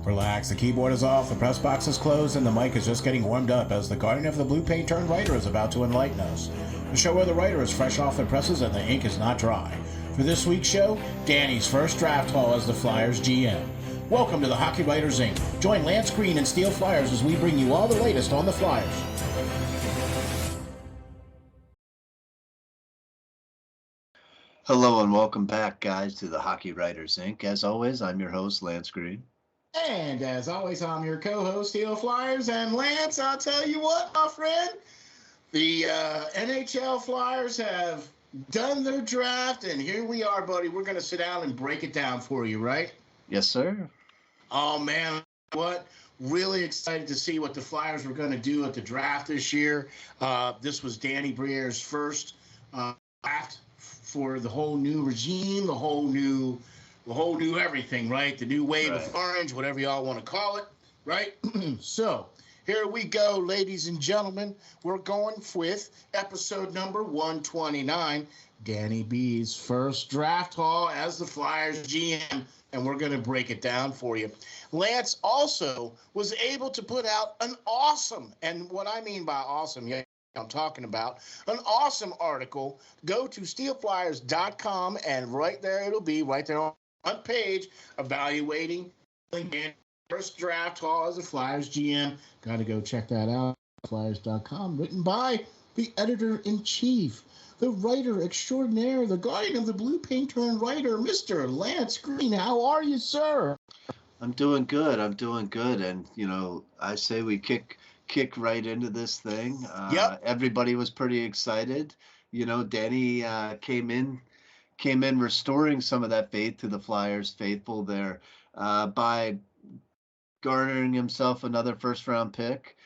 Relax, the keyboard is off, the press box is closed, and the mic is just getting warmed up as the guardian of the blue paint turned writer is about to enlighten us. The show where the writer is fresh off the presses and the ink is not dry. For this week's show, Danny's first draft haul as the Flyers GM. Welcome to the Hockey Writers Ink. Join Lance Green and SteelFlyers as we bring you all the latest on the Flyers. Hello and welcome back, guys, to the Hockey Writers Ink. As always, I'm your host, Lance Green. And as always, I'm your co-host, SteelFlyers. And Lance, I'll tell you what, my friend, the NHL Flyers have done their draft, and here we are, buddy. We're going to sit down and break it down for you, right? Yes, sir. Oh, man, what? Really excited to see what the Flyers were going to do at the draft this year. This was Danny Briere's first draft for the whole new regime, the whole new everything, right? The new wave of orange, whatever y'all want to call it, right? So here we go, ladies and gentlemen. We're going with episode number 129, Danny B's first draft haul as the Flyers GM, and we're going to break it down for you. Lance also was able to put out an awesome, and what I mean by awesome, I'm talking about an awesome article. Go to SteelFlyers.com, and right there it'll be right there on page evaluating first draft haul as a Flyers GM. Got to go check that out. Flyers.com, written by the editor-in-chief, the writer extraordinaire, the guardian of the blue paint turned writer, Mr. Lance Green. How are you, sir? I'm doing good. And I say we kick right into this thing. Everybody was pretty excited. Danny came in restoring some of that faith to the Flyers faithful there by garnering himself another first-round pick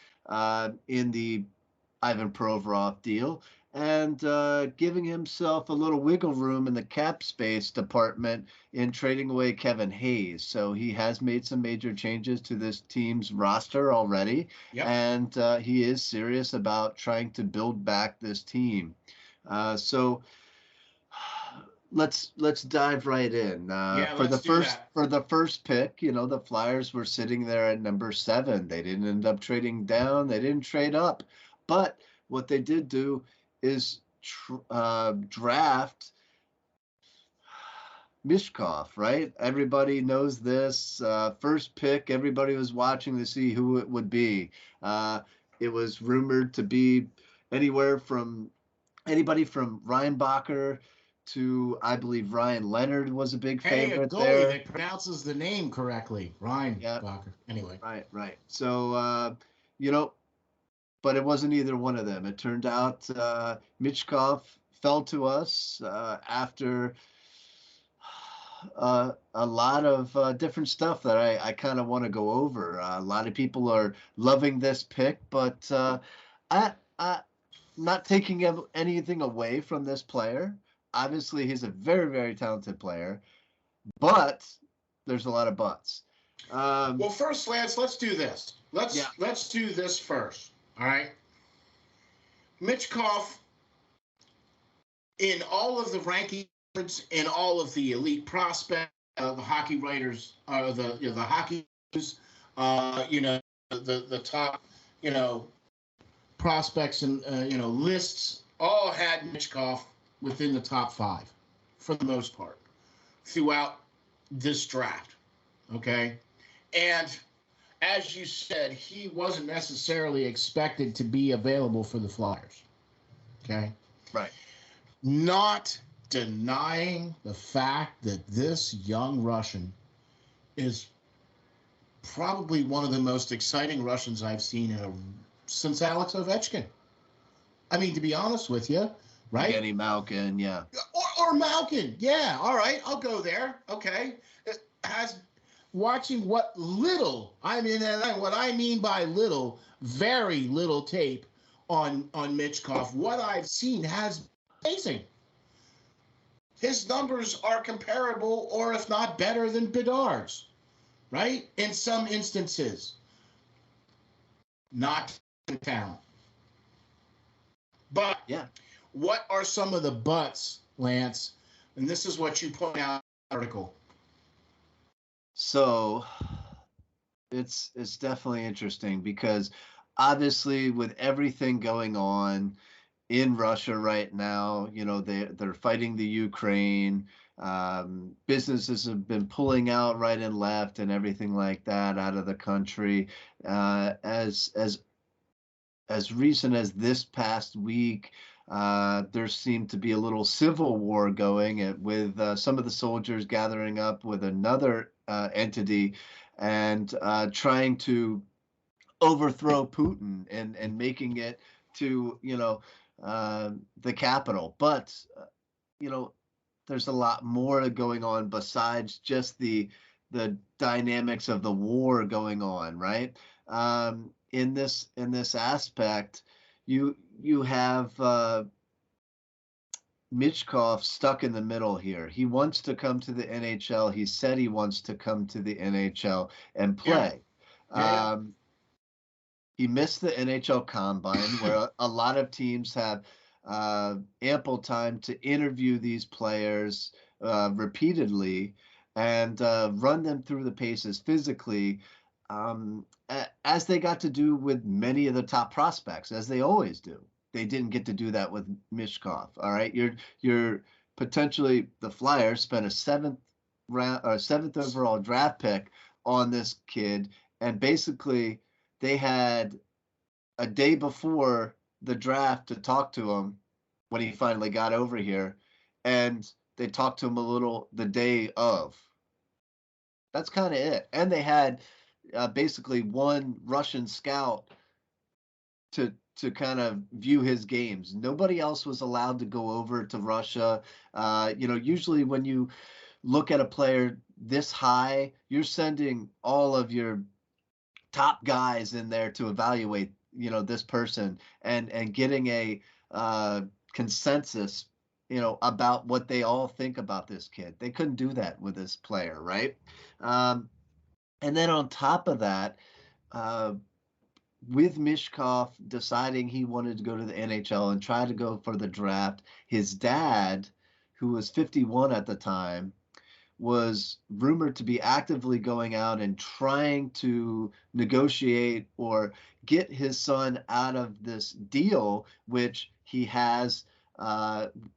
in the Ivan Provorov deal and giving himself a little wiggle room in the cap space department in trading away Kevin Hayes. So he has made some major changes to this team's roster already, and he is serious about trying to build back this team. So let's dive right in. For the first pick, the Flyers were sitting there at number 7. They didn't end up trading down. They didn't trade up, but what they did do is draft Michkov, right? Everybody knows this. First pick, everybody was watching to see who it would be. It was rumored to be anybody from Reinbacher to, I believe, Ryan Leonard was a big favorite there. Hey, a goalie that pronounces the name correctly, Ryan Bacher. Anyway. Right. So, but it wasn't either one of them. It turned out Michkov fell to us after a lot of different stuff that I kind of want to go over. A lot of people are loving this pick, but I not taking anything away from this player. Obviously, he's a very, very talented player, but there's a lot of buts. Well, first, Lance, let's do this. Let's do this first. All right. Michkov, in all of the rankings, in all of the elite prospects, the hockey writers, the hockey news, the top, prospects and lists all had Michkov within the top 5 for the most part throughout this draft. Okay, and as you said, he wasn't necessarily expected to be available for the Flyers. Okay? Right. Not denying the fact that this young Russian is probably one of the most exciting Russians I've seen since Alex Ovechkin. I mean, to be honest with you, right? Evgeny Malkin, yeah. Or Malkin, yeah. All right, I'll go there. Okay. Watching what I mean by little, very little tape on Michkov, what I've seen has been amazing. His numbers are comparable, or if not better than Bedard's, right? In some instances. Not the talent. But what are some of the buts, Lance? And this is what you point out in the article. So It's definitely interesting because obviously with everything going on in Russia right now, they're fighting the Ukraine. Businesses have been pulling out right and left and everything like that out of the country. As recent as this past week, there seemed to be a little civil war going with some of the soldiers gathering up with another entity and trying to overthrow Putin and making it to the capital. But you know there's a lot more going on besides just the dynamics of the war going on, right? In this aspect, you have Michkov stuck in the middle here. He wants to come to the NHL. He said he wants to come to the NHL and Yeah. play. Yeah. Um, he missed the NHL Combine, where a lot of teams have ample time to interview these players repeatedly and run them through the paces physically, as they got to do with many of the top prospects, as they always do. They didn't get to do that with Michkov. All right, you're potentially the Flyers spent a seventh overall draft pick on this kid, and basically they had a day before the draft to talk to him when he finally got over here, and they talked to him a little the day of. That's kind of it. And they had basically one Russian scout to kind of view his games. Nobody else was allowed to go over to Russia. Usually when you look at a player this high, you're sending all of your top guys in there to evaluate this person and getting a consensus about what they all think about this kid. They couldn't do that with this player, right? And then on top of that, uh, with Michkov deciding he wanted to go to the NHL and try to go for the draft, his dad, who was 51 at the time, was rumored to be actively going out and trying to negotiate or get his son out of this deal, which he has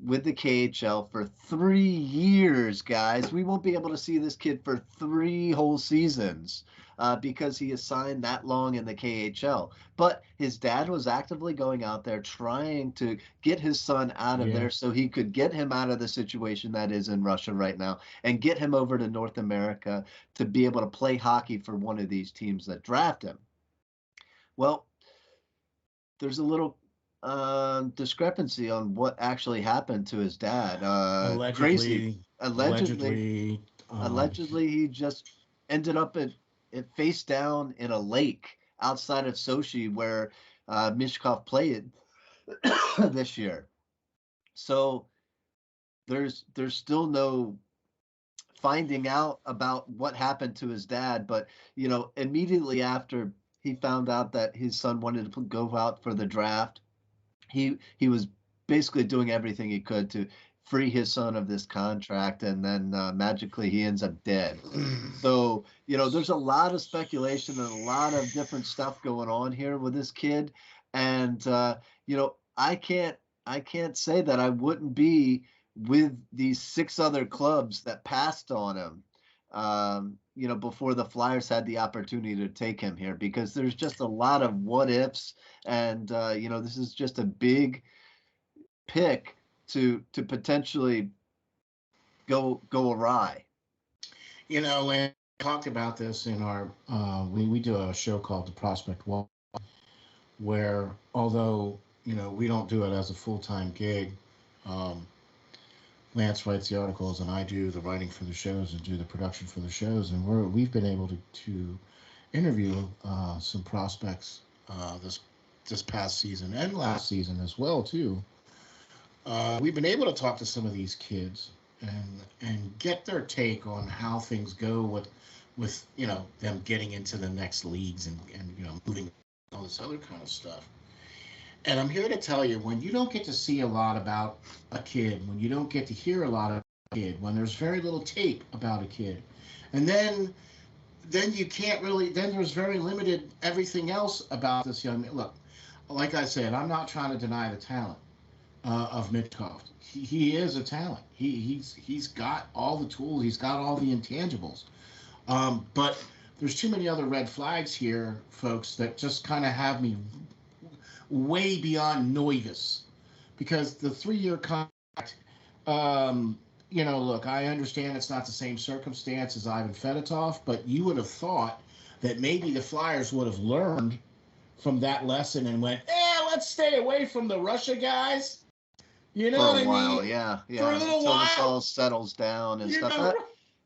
with the KHL for 3 years, guys. We won't be able to see this kid for 3 whole seasons because he is signed that long in the KHL. But his dad was actively going out there trying to get his son out of there so he could get him out of the situation that is in Russia right now and get him over to North America to be able to play hockey for one of these teams that draft him. Well, there's a little discrepancy on what actually happened to his dad. Crazy. Allegedly, Allegedly, he just ended up at face down in a lake outside of Sochi where Michkov played this year. So there's still no finding out about what happened to his dad, but immediately after he found out that his son wanted to go out for the draft, he was basically doing everything he could to free his son of this contract, and then magically he ends up dead. So there's a lot of speculation and a lot of different stuff going on here with this kid, and I can't say that I wouldn't be with these 6 other clubs that passed on him, before the Flyers had the opportunity to take him here, because there's just a lot of what ifs, and this is just a big pick to potentially go awry. Lance talked about this in our we do a show called The Prospect Wall, where although we don't do it as a full-time gig, Lance writes the articles and I do the writing for the shows and do the production for the shows, and we've been able to interview some prospects this past season and last season as well too. We've been able to talk to some of these kids and get their take on how things go with them getting into the next leagues and moving, all this other kind of stuff. And I'm here to tell you, when you don't get to see a lot about a kid, when you don't get to hear a lot about a kid, when there's very little tape about a kid, and then then you can't really. Then there's very limited everything else about this young man. Look, like I said, I'm not trying to deny the talent of Michkov. He is a talent. He's got all the tools. He's got all the intangibles. But there's too many other red flags here, folks, that just kind of have me way beyond nervous. Because the 3-year contract, look, I understand it's not the same circumstance as Ivan Fedotov, but you would have thought that maybe the Flyers would have learned from that lesson and went, let's stay away from the Russia guys. You know what I mean? Yeah. For a little while. Until this all settles down and stuff.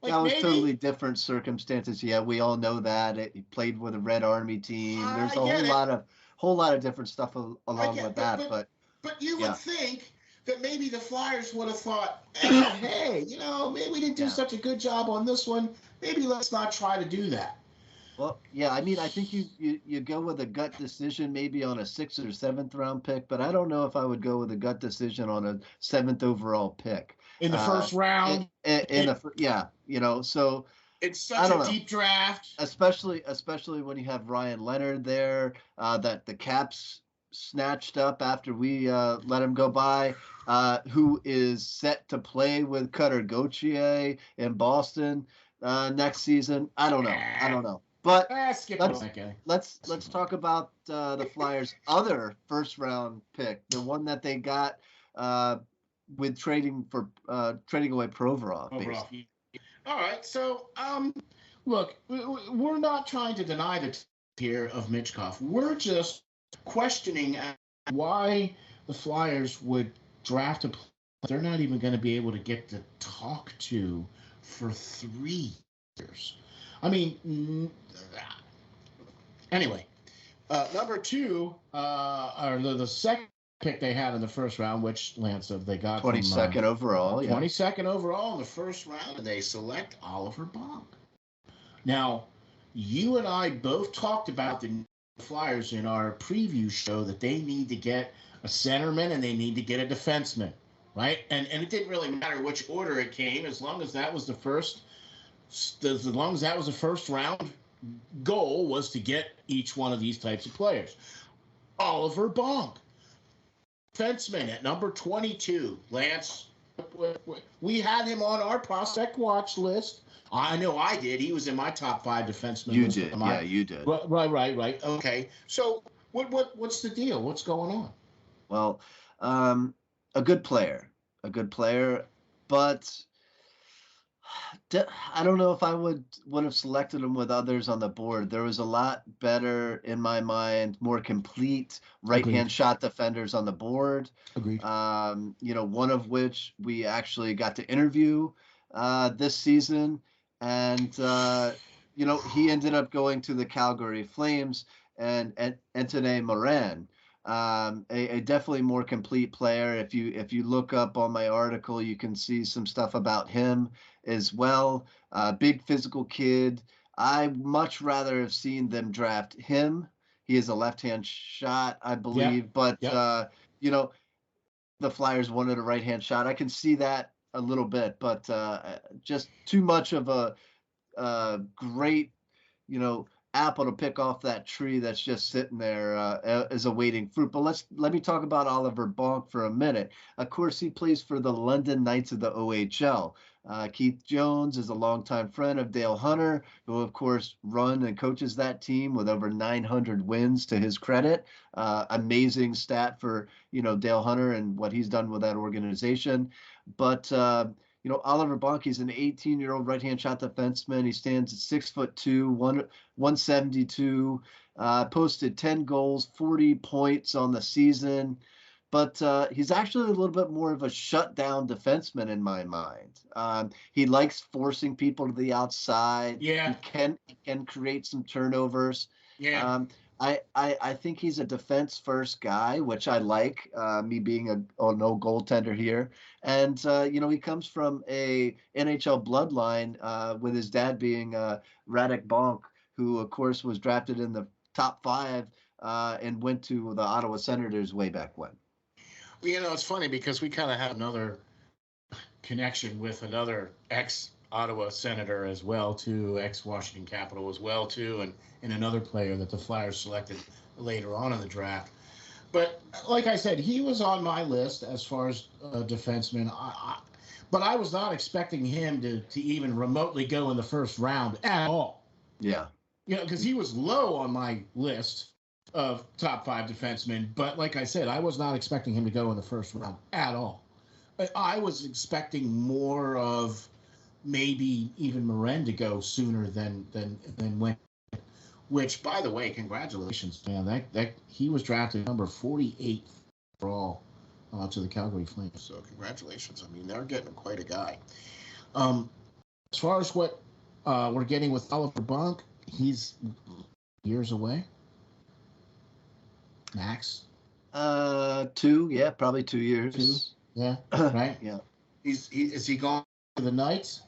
That was totally different circumstances. Yeah, we all know that. He played with a Red Army team. There's a whole lot of different stuff along with that. But you would think that maybe the Flyers would have thought, hey, maybe we didn't do such a good job on this one. Maybe let's not try to do that. Well, yeah, I mean, I think you go with a gut decision maybe on a 6th or 7th round pick, but I don't know if I would go with a gut decision on a 7th overall pick. In the first round? So it's such a deep draft. Especially when you have Ryan Leonard there, that the Caps snatched up after we let him go by, who is set to play with Cutter Gauthier in Boston next season. I don't know. But let's talk about the Flyers' other first-round pick, the one that they got with trading away Provorov. All right, so look, we're not trying to deny the here of Michkov. We're just questioning why the Flyers would draft a player they're not even going to be able to get to talk to for 3 years. I mean, anyway, number 2, or the second pick they had in the first round, which Lance said they got 22nd overall. 22nd overall in the first round, and they select Oliver Bonk. Now, you and I both talked about the Flyers in our preview show that they need to get a centerman and they need to get a defenseman, right? And it didn't really matter which order it came, as long as that was the first round goal was to get each one of these types of players. Oliver Bonk, defenseman at number 22. Lance, we had him on our prospect watch list. I know I did. He was in my top 5 defensemen. You did. Yeah, you did. Right. Okay. So what's the deal? What's going on? Well, a good player, but I don't know if I would have selected him with others on the board. There was a lot better, in my mind, more complete right-hand shot defenders on the board. Agreed. One of which we actually got to interview this season. And, he ended up going to the Calgary Flames and Antoine Morin, a definitely more complete player. If you look up on my article, you can see some stuff about him as well. Big physical kid. I much rather have seen them draft him. He is a left-hand shot, I believe, but the Flyers wanted a right-hand shot. I can see that a little bit, but just too much of a great, apple to pick off that tree that's just sitting there as a waiting fruit. But let me talk about Oliver Bonk for a minute. Of course, he plays for the London Knights of the OHL. Keith Jones is a longtime friend of Dale Hunter, who, of course, run and coaches that team with over 900 wins to his credit. Amazing stat for, Dale Hunter and what he's done with that organization. But, Oliver Bonk, he's an 18-year-old right-hand shot defenseman. He stands at 6'2", 172, posted 10 goals, 40 points on the season. But he's actually a little bit more of a shutdown defenseman in my mind. He likes forcing people to the outside. Yeah. He can create some turnovers. Yeah. I think he's a defense first guy, which I like, me being a no goaltender here. And, he comes from a NHL bloodline with his dad being Radek Bonk, who, of course, was drafted in the top 5 and went to the Ottawa Senators way back when. It's funny because we kind of have another connection with another Ottawa Senator as well, too, ex-Washington Capital as well, too, and another player that the Flyers selected later on in the draft. But like I said, he was on my list as far as defenseman. But I was not expecting him to even remotely go in the first round at all. Yeah. You know, because he was low on my list of top 5 defensemen. But like I said, I was not expecting him to go in the first round at all. I was expecting more of maybe even Marin to go sooner than when. Which, by the way, congratulations, man! That he was drafted number 48 overall to the Calgary Flames. So congratulations. I mean, they're getting quite a guy. As far as what we're getting with Oliver Bonk, he's years away. Max. 2, yeah, probably 2 years. 2, yeah, right. Yeah. Is he going to the Knights,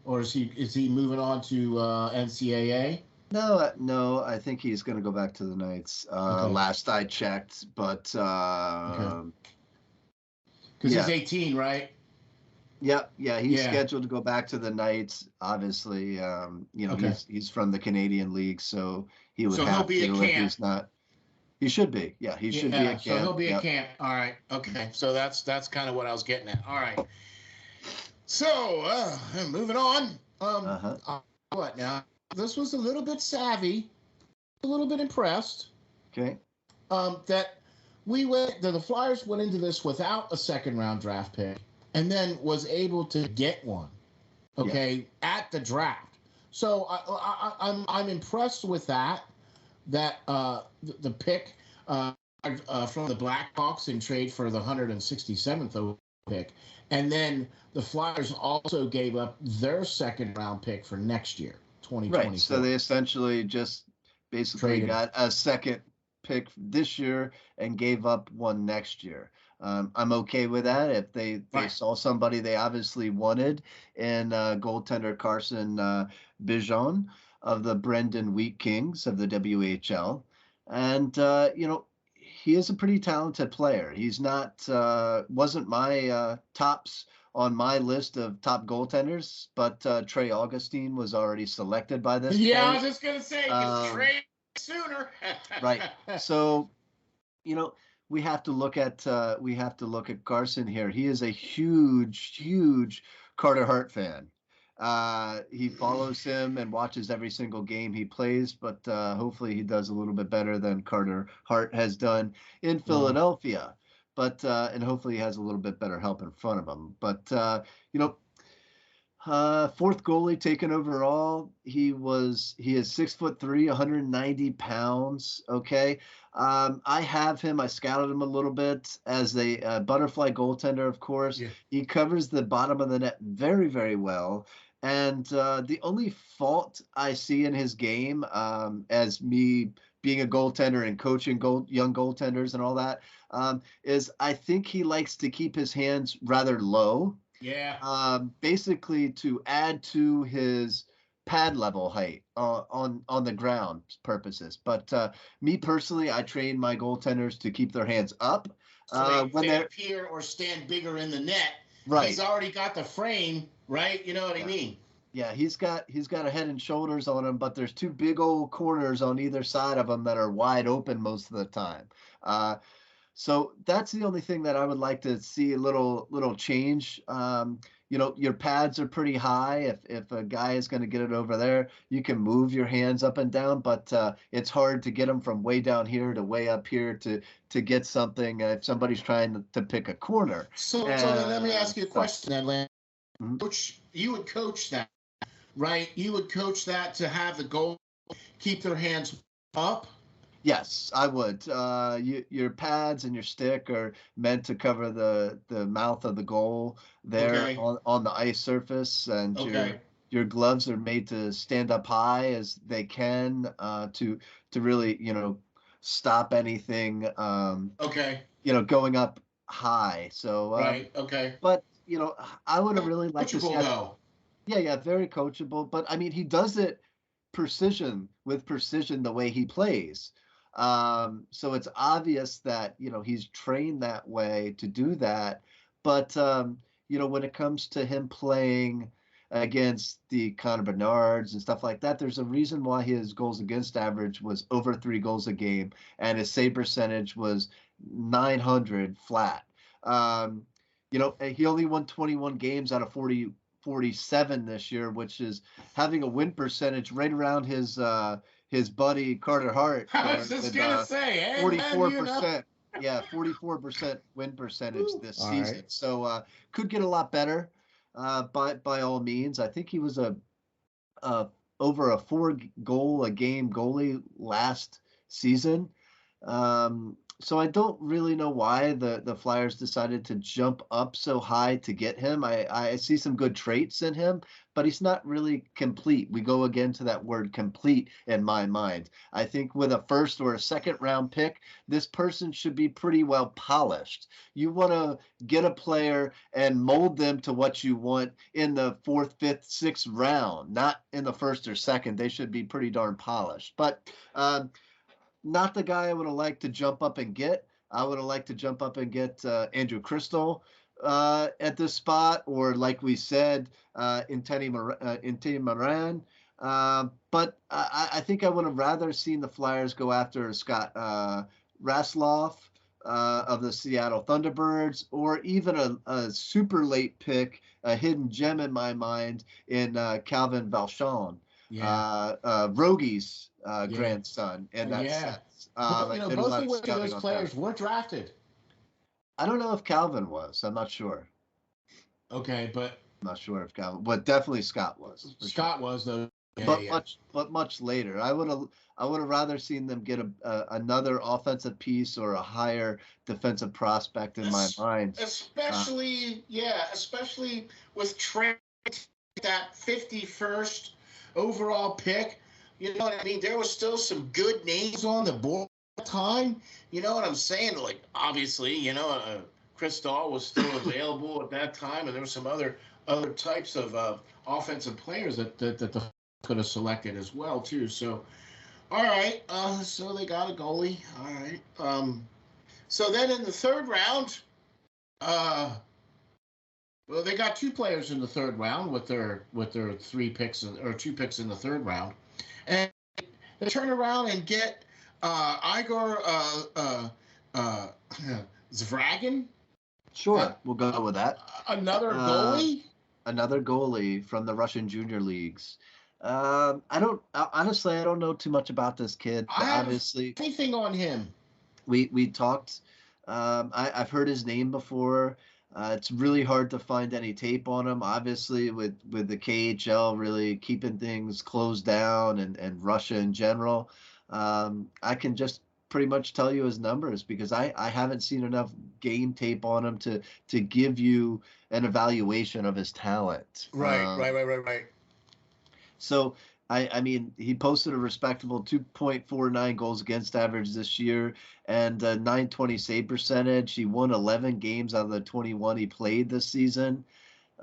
or is he moving on to NCAA? No, I think he's going to go back to the Knights. Okay. Last I checked, but because he's 18, right? Yeah, he's scheduled to go back to the Knights. Obviously, he's from the Canadian League, so he would have to. If he's not, he should be. Yeah, he should be at camp. So he'll be at camp. All right. Okay. So that's kind of what I was getting at. All right. So moving on. What now? This was a little bit savvy, a little bit impressed. Okay. That the Flyers went into this without a second-round draft pick, and then was able to get one. Okay, at the draft. So I'm impressed with that. That the pick from the Blackhawks in trade for the 167th pick, and then the Flyers also gave up their second-round pick for next year. Right, so they essentially just basically got a second pick this year and gave up one next year. I'm okay with that. If they saw somebody they obviously wanted in goaltender Carson Bjarnason of the Brendan Wheat Kings of the WHL. And, he is a pretty talented player. He's not, wasn't my tops on my list of top goaltenders, but Trey Augustine was already selected by this point. I was just going to say, because Trey sooner. Right. So, we have to look at Carson here. He is a huge Carter Hart fan. He follows him and watches every single game he plays, but hopefully he does a little bit better than Carter Hart has done in Philadelphia. But and hopefully he has a little bit better help in front of him. But fourth goalie taken overall. He is 6'3", 190 pounds. Okay. I have him. I scouted him a little bit as a butterfly goaltender. Of course, he covers the bottom of the net very, very well. And the only fault I see in his game, as me being a goaltender and coaching young goaltenders and all that, is I think he likes to keep his hands rather low. Yeah. Basically to add to his pad level height on the ground purposes. But me personally, I train my goaltenders to keep their hands up. So when they appear or stand bigger in the net. Right. He's already got the frame, right? You know what I mean? Yeah, he's got a head and shoulders on him, but there's two big old corners on either side of him that are wide open most of the time. So that's the only thing that I would like to see a little change. Your pads are pretty high. If a guy is going to get it over there, you can move your hands up and down, but it's hard to get them from way down here to way up here to get something if somebody's trying to pick a corner. So then let me ask you a question then, Lance. Coach, you would coach that, right? You would coach that to have the goal keep their hands up? Yes, I would. Your pads and your stick are meant to cover the mouth of the goal there on the ice surface, and your gloves are made to stand up high as they can to really stop anything going up high. So but I would have really liked to see. Yeah, very coachable. But I mean, he does it with precision the way he plays. So it's obvious that, he's trained that way to do that. But, when it comes to him playing against the Connor Bernards and stuff like that. There's a reason why his goals against average was over 3 goals a game, and his save percentage was 900 flat. He only won 21 games out of 47 this year, which is having a win percentage right around his buddy Carter Hart. I was just gonna say, 44%. Yeah, 44% win percentage this season. Right. So could get a lot better. By all means, I think he was over a 4-goal a game goalie last season. So I don't really know why the Flyers decided to jump up so high to get him. I see some good traits in him, but he's not really complete. We go again to that word complete in my mind. I think with a first or a second round pick, this person should be pretty well polished. You want to get a player and mold them to what you want in the 4th, 5th, 6th round, not in the 1st or 2nd. They should be pretty darn polished. But not the guy I would have liked to jump up and get. I would have liked to jump up and get Andrew Crystal at this spot, or like we said, Inteni Moran. But I think I would have rather seen the Flyers go after Scott Rasloff of the Seattle Thunderbirds, or even a super late pick, a hidden gem in my mind, in Calvin Valchon. Yeah. Rogi's grandson, and that's both of those players were drafted. I don't know if Calvin was. I'm not sure. Okay, but I'm not sure if Calvin, but definitely Scott was. Scott was though. Yeah, much later. I would have rather seen them get another offensive piece or a higher defensive prospect in my mind. Especially with Trent, that 51st overall pick. You know what I mean? There was still some good names on the board at the time. You know what I'm saying? Like, obviously, Chris Dahl was still available at that time, and there were some other types of offensive players that the could have selected as well, too. So, all right. So they got a goalie. All right. So then in the 3rd round, well, they got 2 players in the 3rd round with their 3 picks or 2 picks in the 3rd round, and they turn around and get Egor Zavragin. Sure, we'll go with that. Another goalie. Another goalie from the Russian junior leagues. I don't know too much about this kid. Obviously, anything on him. We talked. I've heard his name before. It's really hard to find any tape on him. Obviously, with the KHL really keeping things closed down and Russia in general, I can just pretty much tell you his numbers because I haven't seen enough game tape on him to give you an evaluation of his talent. Right. So, I mean, he posted a respectable 2.49 goals against average this year and a 920 save percentage. He won 11 games out of the 21 he played this season.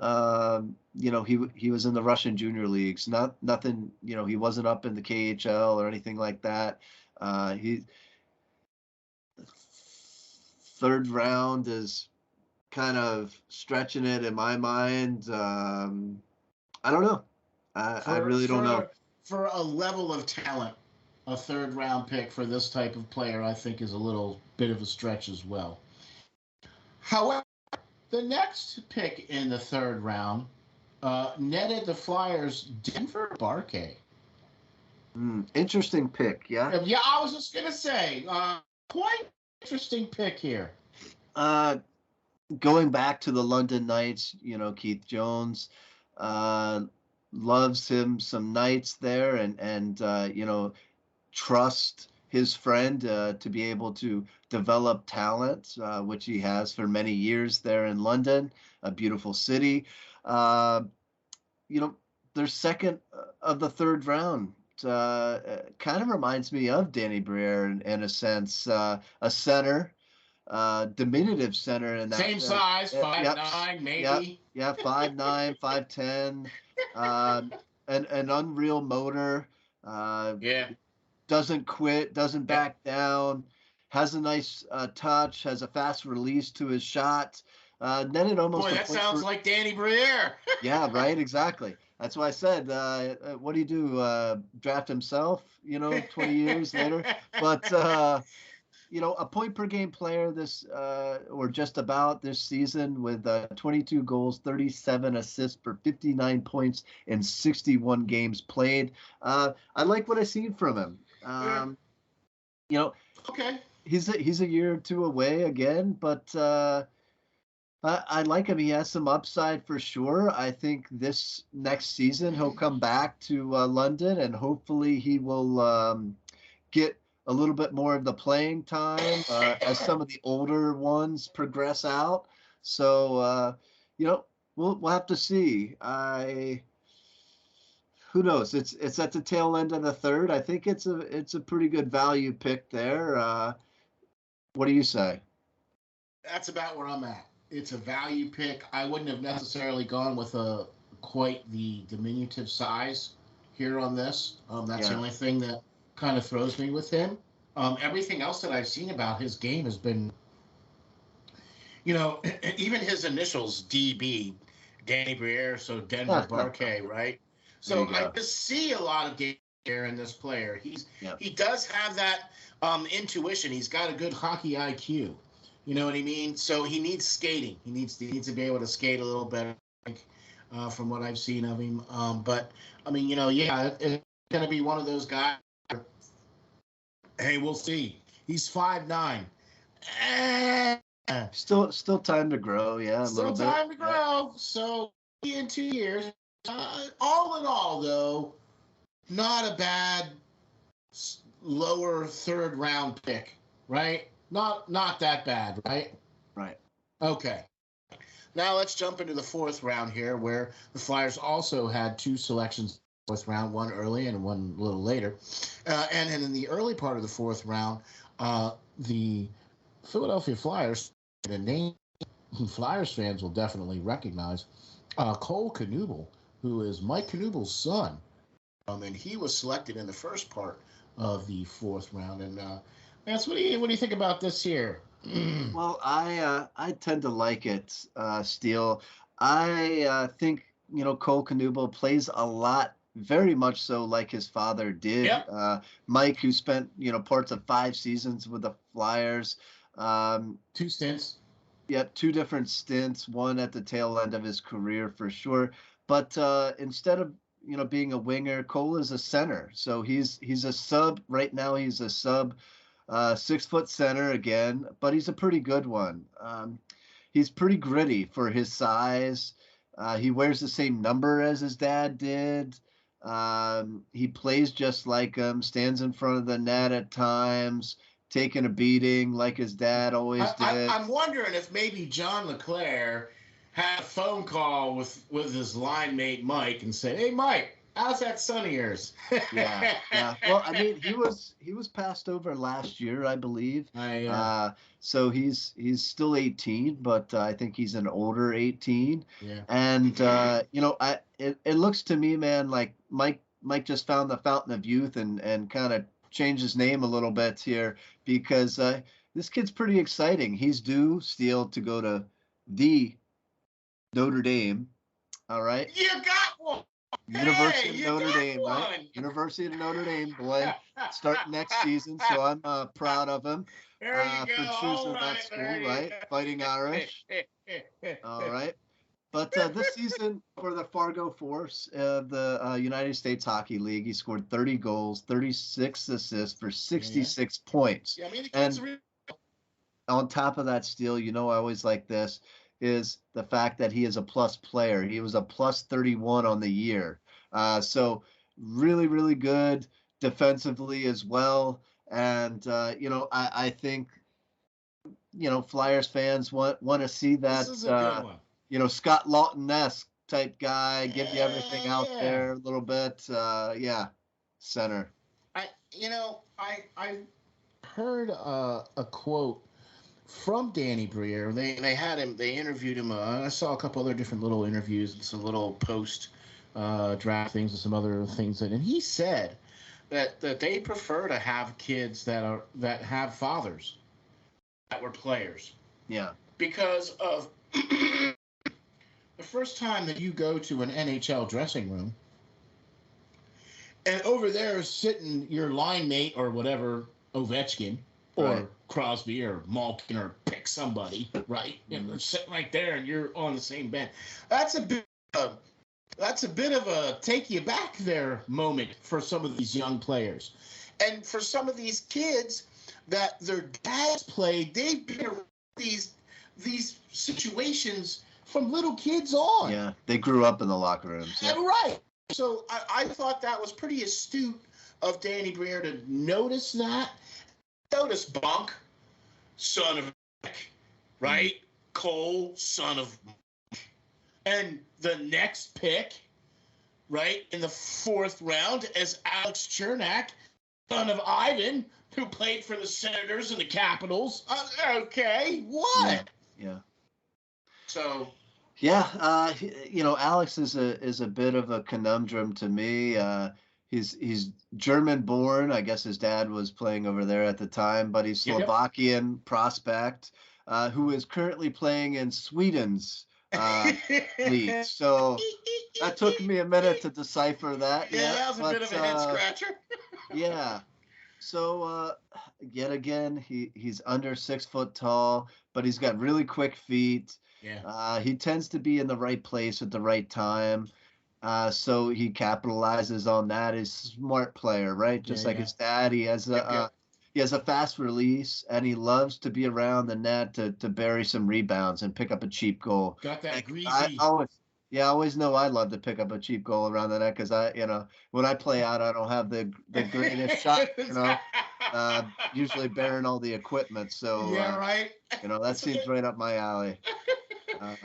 He was in the Russian junior leagues. Nothing. He wasn't up in the KHL or anything like that. He 3rd round is kind of stretching it in my mind. I don't know. I really don't know. For a level of talent, a 3rd round pick for this type of player, I think, is a little bit of a stretch as well. However, the next pick in the 3rd round netted the Flyers Denver Barkey. Interesting pick, yeah? Yeah, I was just going to say, quite interesting pick here. Going back to the London Knights, Keith Jones loves him some Knights there and trust his friend to be able to develop talent, which he has for many years there in London, a beautiful city. They're 2nd of the 3rd round. Kind of reminds me of Danny Briere in a sense, a center. Diminutive center in that same size, 5'9", maybe. Yeah, 5'9", 5'10", an unreal motor. Doesn't quit, doesn't back down, has a nice touch, has a fast release to his shot. Netted almost Boy, a that point sounds like Danny Briere. Yeah, right, exactly. That's why I said, what do you do? Draft himself, 20 years later? But, a point per game player or just about this season with 22 goals, 37 assists for 59 points in 61 games played. I like what I seen from him. Okay. He's a year or two away again, but I like him. He has some upside for sure. I think this next season he'll come back to London, and hopefully he will get a little bit more of the playing time as some of the older ones progress out. So we'll have to see. Who knows? It's at the tail end of the third. I think it's a pretty good value pick there. What do you say? That's about where I'm at. It's a value pick. I wouldn't have necessarily gone with quite the diminutive size here on this. That's the only thing that kind of throws me with him. Everything else that I've seen about his game has been, even his initials, DB, Danny Briere, so Denver Barkey, right? So I just see a lot of game here in this player. He does have that intuition. He's got a good hockey IQ. You know what I mean? So he needs skating. He needs to be able to skate a little better, from what I've seen of him. But I mean, it's going to be one of those guys. Hey, we'll see. He's 5'9". Still time to grow. Yeah, still time to grow. So in 2 years, all in all, though, not a bad lower third round pick, right? Not that bad, right? Right. Okay. Now let's jump into the fourth round here, where the Flyers also had two selections in the fourth round, one early and one a little later. And in the early part of the fourth round, the Philadelphia Flyers, a name Flyers fans will definitely recognize, Cole Knuble, who is Mike Knuble's son. And he was selected in the first part of the fourth round. And Lance, what do you think about this here? Well, I tend to like it, Steel. I think Cole Knuble plays a lot, very much so like his father did. Yep. Mike, who spent parts of 5 seasons with the Flyers. 2 stints. Yep, 2 different stints. One at the tail end of his career for sure. But instead of being a winger, Cole is a center. So he's a sub right now. He's a sub. 6-foot center again, but he's a pretty good one. He's pretty gritty for his size. He wears the same number as his dad did. He plays just like him, stands in front of the net at times, taking a beating like his dad always did. I'm wondering if maybe John LeClaire had a phone call with his line mate Mike and said, "Hey, Mike, how's that son of yours?" Yeah. Well, I mean, he was passed over last year, I believe. So he's still 18, but I think he's an older 18. Yeah. And it looks to me, man, like Mike just found the fountain of youth and kind of changed his name a little bit here, because this kid's pretty exciting. He's due, Steel, to go to the Notre Dame. All right. You got one. University of Notre Dame, right? University of Notre Dame, boy, starting next season. So I'm proud of him for choosing that school, right? Fighting Irish. All right. But this season for the Fargo Force of the United States Hockey League, he scored 30 goals, 36 assists for 66 points. Yeah, I mean, and on top of that, Steel, I always like this, is the fact that he is a plus player. He was a plus 31 on the year. So really, really good defensively as well. And, I think, Flyers fans want to see that, this is a good one. Scott Lawton-esque type guy, give you everything out there a little bit. Center. I heard a quote from Danny Briere. They had him. They interviewed him. I saw a couple other different little interviews and some little post draft things and some other things. And he said that they prefer to have kids that have fathers that were players. Yeah. Because of the first time that you go to an NHL dressing room, and over there is sitting your line mate or whatever, Ovechkin or Right. Crosby or Malkin or pick somebody, right? And they're sitting right there, and you're on the same bench. That's a bit of a take you back there moment for some of these young players, and for some of these kids that their dads played. They've been around these situations from little kids on. Yeah, they grew up in the locker rooms. Yeah. Right. So I thought that was pretty astute of Danny Briere to notice that. Notice Bonk, son of right? Cole, son of and the next pick, right, in the 4th round is Alex Chernak, son of Ivan, who played for the Senators and the Capitals. Okay, what? Yeah. So. Yeah, Alex is a bit of a conundrum to me. He's German born. I guess his dad was playing over there at the time, but he's Slovakian prospect who is currently playing in Sweden's league. So that took me a minute to decipher that. Yeah, that was a bit of a head scratcher. Yeah. So yet again, he's under 6 foot tall, but he's got really quick feet. Yeah. He tends to be in the right place at the right time. So he capitalizes on that. He's a smart player, right? Just like his dad, he has a fast release, and he loves to be around the net to bury some rebounds and pick up a cheap goal. Got that greasy. I always know I love to pick up a cheap goal around the net because when I play out, I don't have the greatest shot, usually bearing all the equipment. So right. That seems right up my alley.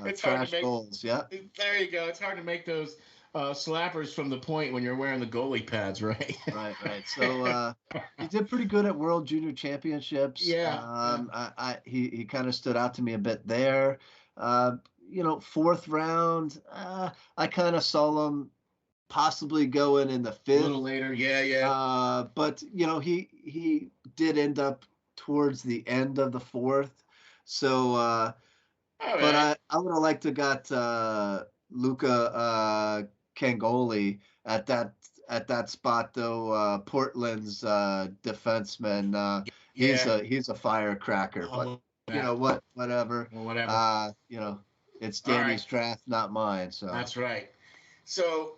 It's trash hard to make, goals, yeah. There you go. It's hard to make those slappers from the point when you're wearing the goalie pads, right? Right. So he did pretty good at World Junior Championships. Yeah. He kind of stood out to me a bit there. 4th round, I kind of saw him possibly going in the 5th. A little later, yeah. But he did end up towards the end of the 4th. So. But I would have liked to got Luca Kangoli at that spot though. Portland's defenseman. He's a firecracker. But whatever. Well, whatever. It's Danny's draft, not mine. So that's right. So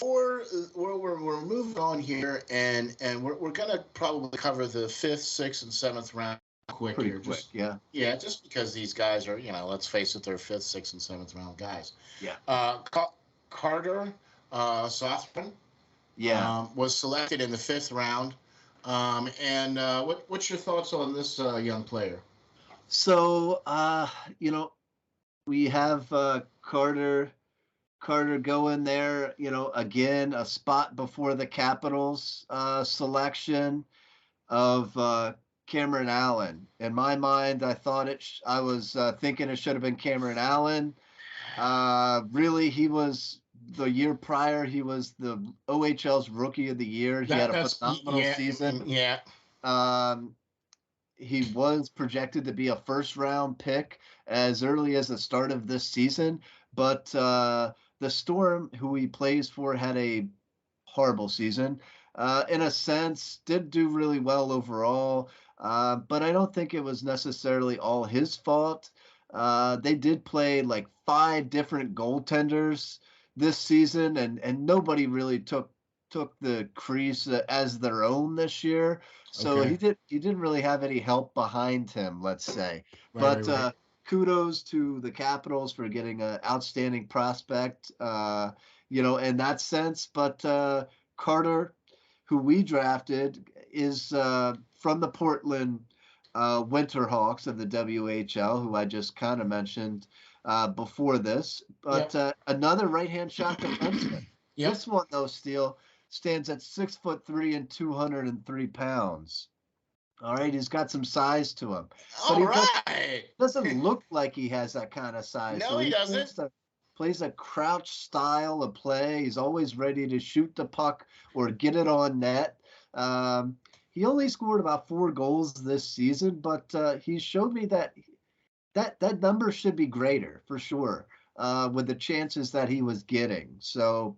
we're moving on here, and we're gonna probably cover the 5th, 6th, and 7th round. Quick, just because these guys are, let's face it, they're 5th, 6th, and 7th round guys. Carter Sothman was selected in the 5th round. And what's your thoughts on this young player? So we have Carter going there, again, a spot before the Capitals selection of Cameron Allen. In my mind, I thought I was thinking it should have been Cameron Allen. Really, he was the year prior. He was the OHL's Rookie of the Year. He had a phenomenal season. Yeah. He was projected to be a 1st-round pick as early as the start of this season, but the Storm, who he plays for, had a horrible season. In a sense, did do really well overall. But I don't think it was necessarily all his fault. They did play like 5 different goaltenders this season, and nobody really took the crease as their own this year. So he didn't really have any help behind him, let's say. Right. Kudos to the Capitals for getting an outstanding prospect, in that sense. But Carter, who we drafted, is from the Portland Winterhawks of the WHL, who I just kind of mentioned before this. But another right-hand shot defenseman. This one, though, Steel, stands at 6'3" and 203 pounds. All right, he's got some size to him. But doesn't look like he has that kind of size. No, he doesn't. Plays a crouch style of play. He's always ready to shoot the puck or get it on net. He only scored about 4 goals this season, but he showed me that that number should be greater for sure, with the chances that he was getting. So,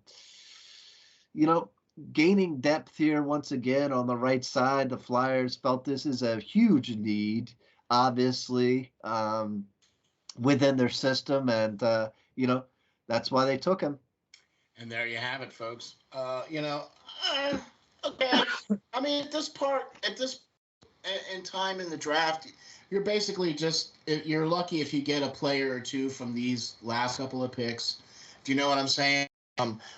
you know, gaining depth here once again on the right side, the Flyers felt this is a huge need, obviously, within their system, and that's why they took him. And there you have it, folks. Okay. I mean, at this in time in the draft, you're basically you're lucky if you get a player or two from these last couple of picks. Do you know what I'm saying?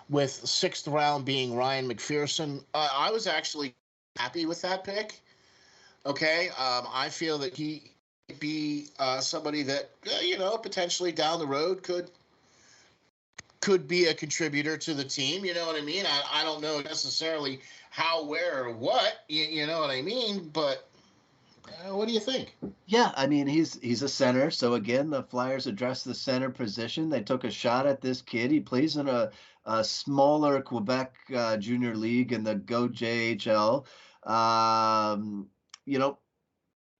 With sixth round being Ryan McPherson, I was actually happy with that pick. Okay, I feel that he could be somebody that potentially down the road could be a contributor to the team. You know what I mean? I don't know necessarily how, where, or what. You know what I mean? But what do you think? Yeah, I mean he's a center, so again the Flyers addressed the center position. They took a shot at this kid. He plays in a smaller Quebec junior league in the Go JHL. You know,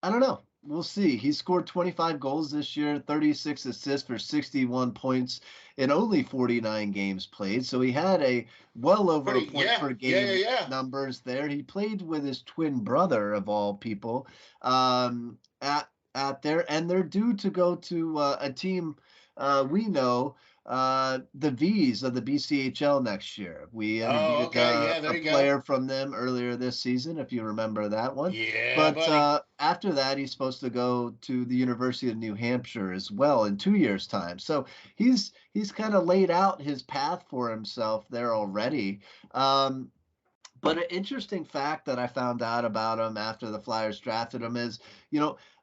I don't know. We'll see. He scored 25 goals this year, 36 assists for 61 points in only 49 games played. So he had a well over a point per game numbers there. He played with his twin brother of all people at there, and they're due to go to a team we know, the V's of the BCHL next year. We interviewed a player from them earlier this season, if you remember that one. Yeah, but after that, he's supposed to go to the University of New Hampshire as well in 2 years' time. So he's kind of laid out his path for himself there already. But an interesting fact that I found out about him after the Flyers drafted him is,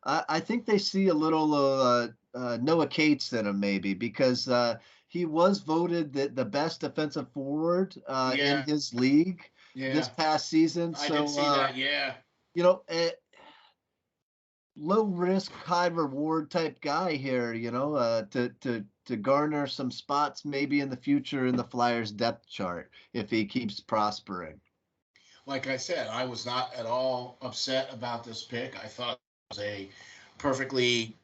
I think they see a little Noah Cates in him maybe, because he was voted the best defensive forward in his league this past season. I did see that, yeah. Low risk, high reward type guy here, to garner some spots maybe in the future in the Flyers depth chart if he keeps prospering. Like I said, I was not at all upset about this pick. I thought it was a perfectly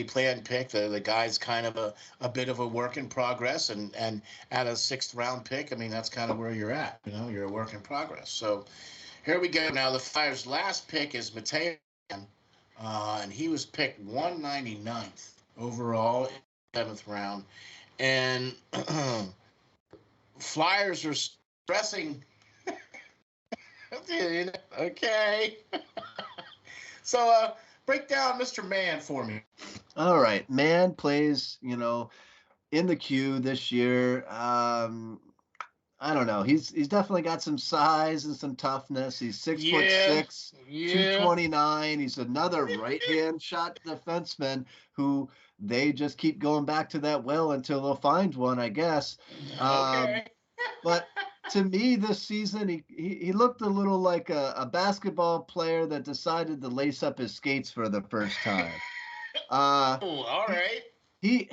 planned pick. The guy's kind of a bit of a work in progress, and at a sixth round pick, I mean, that's kind of where you're at. You're a work in progress. So here we go. Now the Flyers' last pick is Mateo, and he was picked 199th overall in the seventh round. And Flyers are stressing. Okay. So break down Mr. Mann for me. All right. Mann plays, in the queue this year. I don't know. He's definitely got some size and some toughness. He's 6'6", 229. He's another right-hand shot defenseman who they just keep going back to that well until they'll find one, I guess. Okay. But to me this season, he looked a little like a basketball player that decided to lace up his skates for the first time. All right. He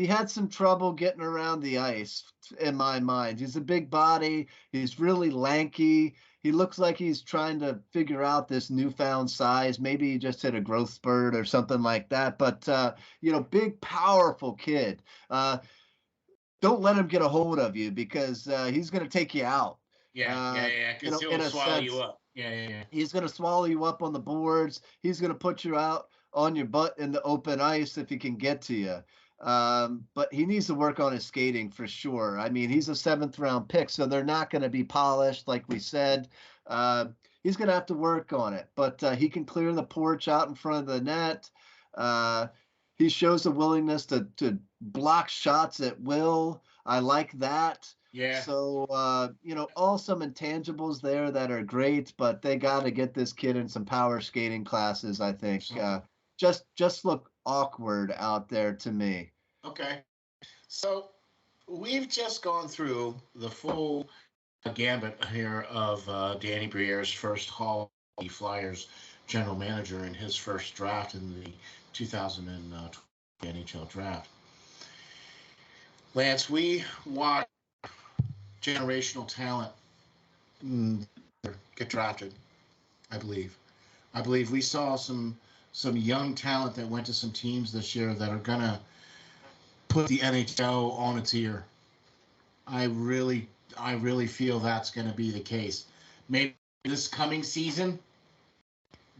had some trouble getting around the ice, in my mind. He's a big body. He's really lanky. He looks like he's trying to figure out this newfound size. Maybe he just hit a growth spurt or something like that. But, big, powerful kid. Don't let him get a hold of you, because he's going to take you out. Yeah. Because he'll swallow you up. Yeah. He's going to swallow you up on the boards. He's going to put you out on your butt in the open ice if he can get to you. But he needs to work on his skating for sure. I mean, he's a seventh round pick, so they're not going to be polished, like we said. He's going to have to work on it, but he can clear the porch out in front of the net. He shows a willingness to block shots at will. I like that. Yeah. So, all some intangibles there that are great, but they got to get this kid in some power skating classes, I think. Just look awkward out there to me. Okay. So we've just gone through the full gambit here of Danny Briere's first Hockey Flyers general manager in his first draft in the 2020 NHL Draft. Lance, we watched generational talent get drafted, I believe we saw some some young talent that went to some teams this year that are gonna put the NHL on its ear. I really feel that's going to be the case. Maybe this coming season,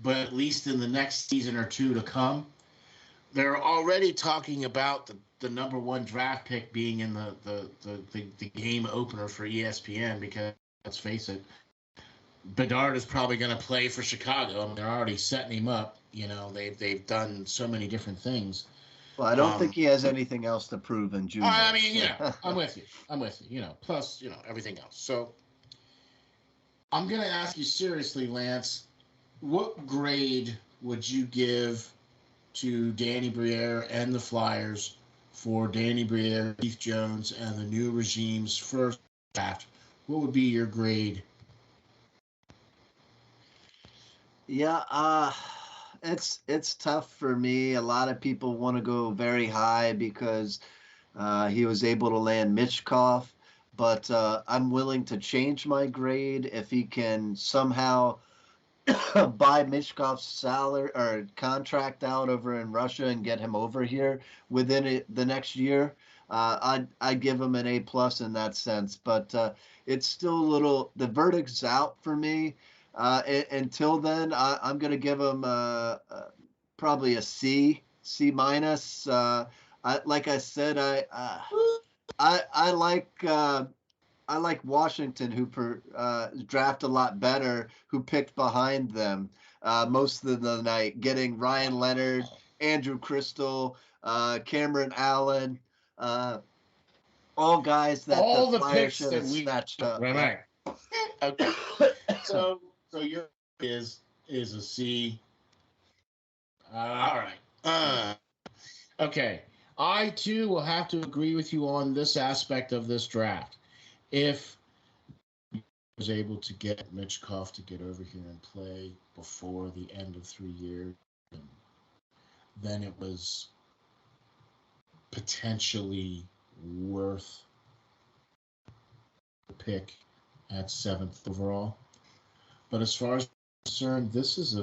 but at least in the next season or two to come. They're already talking about the number one draft pick being in the game opener for ESPN because, let's face it, Bedard is probably going to play for Chicago. I mean, they're already setting him up. You know, they've done so many different things. Well, I don't think he has anything else to prove in junior. I mean, yeah, I'm with you. You know, plus, you know, everything else. So I'm going to ask you seriously, Lance, what grade would you give to Danny Briere and the Flyers for Danny Briere, Keith Jones, and the new regime's first draft? What would be your grade? Yeah, it's tough for me. A lot of people want to go very high because he was able to land Michkov, but I'm willing to change my grade if he can somehow buy Michkov's salary or contract out over in Russia and get him over here within the next year. I'd give him an A+ in that sense, but it's still a little. The verdict's out for me. Until then, I'm going to give him probably a C-. Like I said, I like Washington, who draft a lot better, who picked behind them most of the night, getting Ryan Leonard, Andrew Crystal, Cameron Allen, all guys that all the the Flyers picks should that have snatched up. Right. Okay. So your is a C. All right. Okay. I too will have to agree with you on this aspect of this draft. If I was able to get Michkov to get over here and play before the end of 3 years, then it was potentially worth the pick at 7th overall. But as far as I'm concerned, this is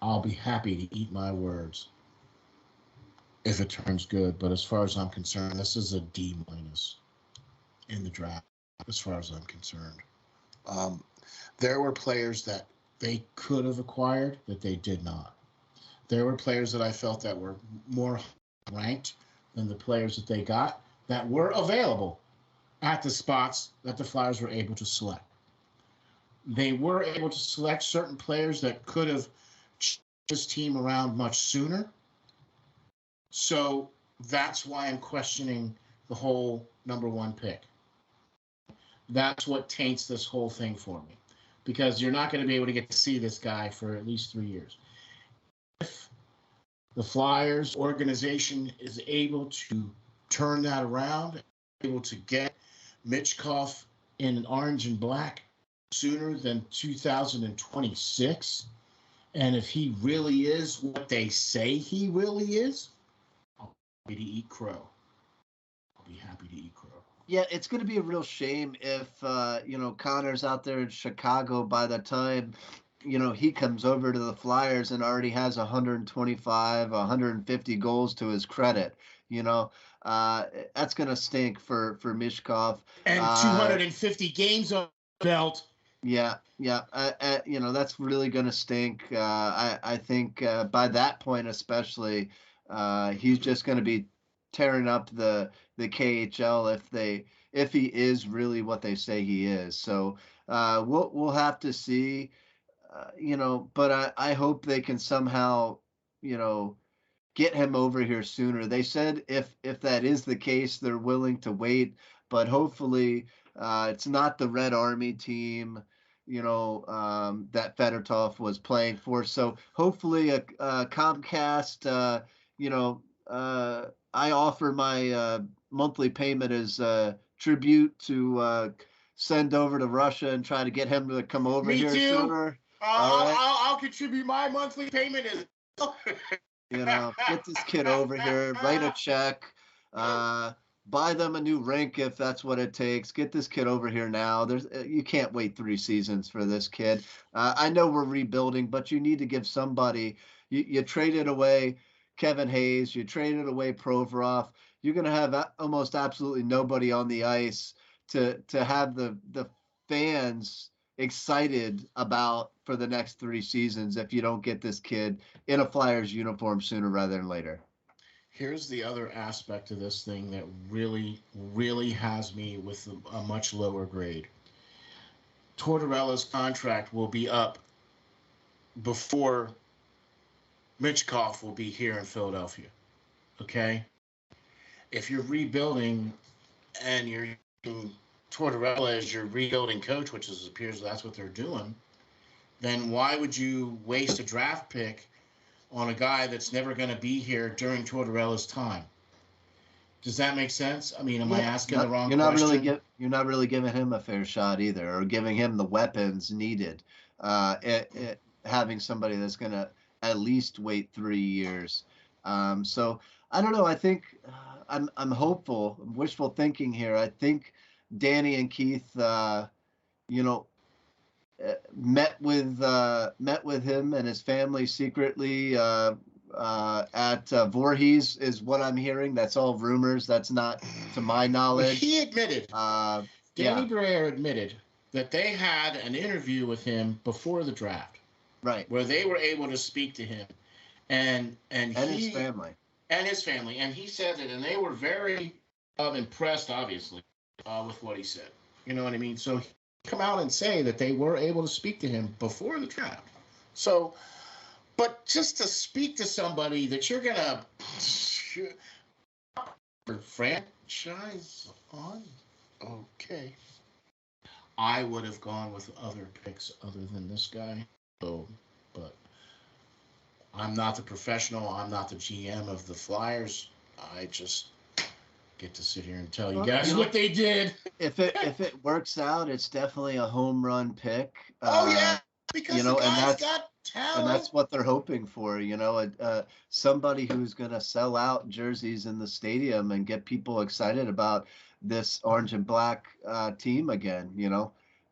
I'll be happy to eat my words if it turns good. But as far as I'm concerned, this is a D- in the draft, as far as I'm concerned. There were players that they could have acquired that they did not. There were players that I felt that were more ranked than the players that they got that were available at the spots that the Flyers were able to select. They were able to select certain players that could have changed this team around much sooner. So that's why I'm questioning the whole number one pick. That's what taints this whole thing for me, because you're not going to be able to get to see this guy for at least 3 years. If the Flyers organization is able to turn that around, able to get Michkov in orange and black sooner than 2026, and if he really is what they say he really is, I'll be happy to eat crow. Yeah, it's going to be a real shame if Connor's out there in Chicago by the time he comes over to the Flyers and already has 125, 150 goals to his credit. That's going to stink for Michkov. And 250 games on the belt. Yeah. That's really going to stink. I think by that point especially, he's just going to be tearing up the KHL if he is really what they say he is. So we'll have to see. But I hope they can somehow, get him over here sooner. They said if that is the case, they're willing to wait, but hopefully it's not the Red Army team, that Fedorov was playing for. So hopefully a Comcast, I offer my monthly payment as a tribute to send over to Russia and try to get him to come over Me here too. sooner. I'll contribute my monthly payment. Get this kid over here, write a check. buy them a new rink if that's what it takes. Get this kid over here now. You can't wait 3 seasons for this kid. I know we're rebuilding, but you need to give somebody. You traded away Kevin Hayes. You traded away Provorov. You're going to have almost absolutely nobody on the ice to have the fans excited about for the next 3 seasons if you don't get this kid in a Flyers uniform sooner rather than later. Here's the other aspect of this thing that really, really has me with a much lower grade. Tortorella's contract will be up before Michkov will be here in Philadelphia. Okay? If you're rebuilding and you're using Tortorella as your rebuilding coach, which appears that's what they're doing, then why would you waste a draft pick on a guy that's never going to be here during Tortorella's time? Does that make sense? I mean, am I asking the wrong question? You're not really giving him a fair shot either, or giving him the weapons needed. Having somebody that's going to at least wait 3 years. So I don't know. I think I'm hopeful. I'm wishful thinking here. I think Danny and Keith, met with him and his family secretly at Voorhees is what I'm hearing. That's all rumors. That's not to my knowledge. He admitted. Danny Briere admitted that they had an interview with him before the draft, right, where they were able to speak to him, and his family, and he said it, and they were very impressed, obviously, with what he said. You know what I mean? So he come out and say that they were able to speak to him before the draft. So, but just to speak to somebody that you're gonna franchise on, okay. I would have gone with other picks other than this guy. So, but I'm not the professional. I'm not the GM of the Flyers. I just get to sit here and tell you guys what they did. If it works out, it's definitely a home run pick. Because the guy's got talent. And that's what they're hoping for. Somebody who's going to sell out jerseys in the stadium and get people excited about this orange and black team again.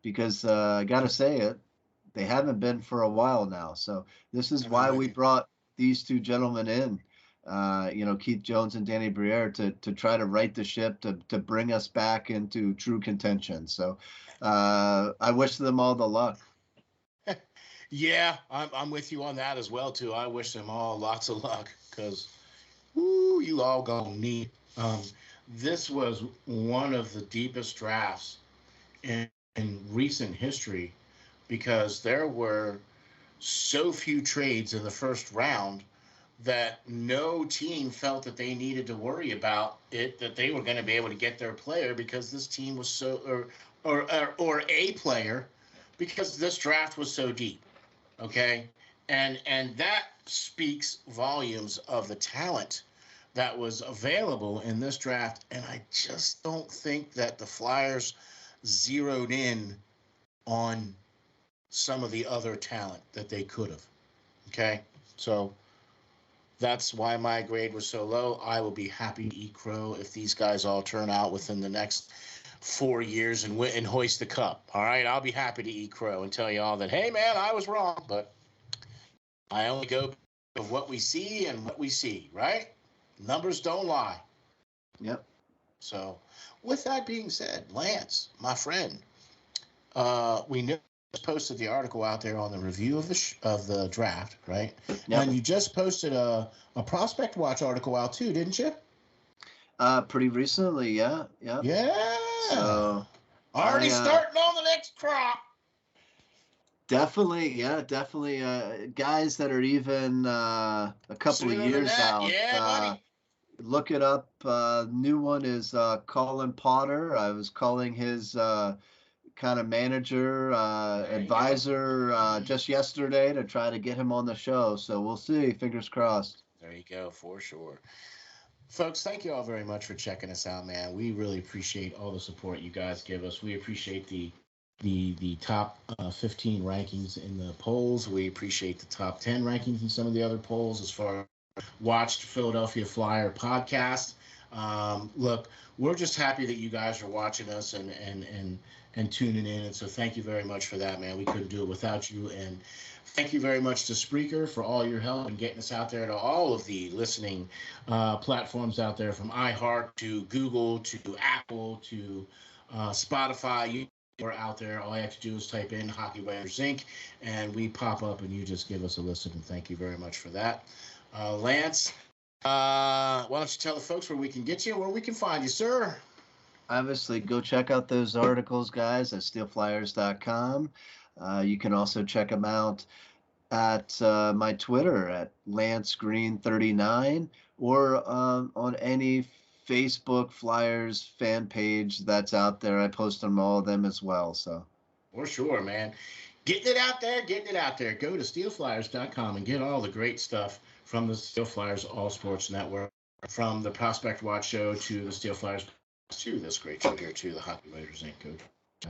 Because I got to say it, they haven't been for a while now. So this is why we brought these two gentlemen in. Keith Jones and Danny Briere to try to right the ship, to bring us back into true contention. So I wish them all the luck. Yeah, I'm with you on that as well, too. I wish them all lots of luck because, you all gonna need. This was one of the deepest drafts in recent history because there were so few trades in the first round that no team felt that they needed to worry about it, that they were going to be able to get their player because this team was so, or a player, because this draft was so deep. Okay. And that speaks volumes of the talent that was available in this draft. And I just don't think that the Flyers zeroed in on some of the other talent that they could have. Okay. So that's why my grade was so low. I will be happy to eat crow if these guys all turn out within the next 4 years and hoist the cup. All right, I'll be happy to eat crow and tell you all that, hey, man, I was wrong, but I only go of what we see and what we see, right? Numbers don't lie. Yep. So with that being said, Lance, my friend, we know posted the article out there on the review of the draft, right? Yep. And you just posted a Prospect Watch article out too, didn't you? Pretty recently, yeah. Yeah. So already starting on the next crop. Definitely. Guys that are even a couple of years out. Yeah, buddy. Look it up. New one is Colin Potter. I was calling his kind of manager, advisor just yesterday to try to get him on the show. So we'll see. Fingers crossed. There you go, for sure. Folks, thank you all very much for checking us out, man. We really appreciate all the support you guys give us. We appreciate the top 15 rankings in the polls. We appreciate the top 10 rankings in some of the other polls as far as watched Philadelphia Flyer podcast. Look, we're just happy that you guys are watching us and tuning in. And so thank you very much for that, man. We couldn't do it without you. And thank you very much to Spreaker for all your help in getting us out there to all of the listening platforms out there, from iHeart to Google to Apple to Spotify. We're out there. All you have to do is type in Hockey Writers Ink, and we pop up, and you just give us a listen. And thank you very much for that. Lance, why don't you tell the folks where we can get you, where we can find you, sir? Obviously, go check out those articles, guys, at SteelFlyers.com. You can also check them out at my Twitter at Lance Green 39, or on any Facebook Flyers fan page that's out there. I post on all of them as well. So, for sure, man. Getting it out there. Go to SteelFlyers.com and get all the great stuff from the SteelFlyers All Sports Network, from the Prospect Watch Show to the SteelFlyers, to this great show here, to the Hockey Writers Ink. Go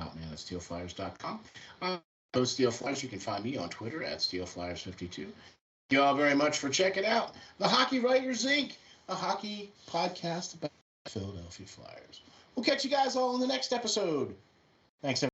out, man, at SteelFlyers.com. Those SteelFlyers, you can find me on Twitter at SteelFlyers52. Thank you all very much for checking out the Hockey Writers Ink, a hockey podcast about Philadelphia Flyers. We'll catch you guys all in the next episode. Thanks, everybody.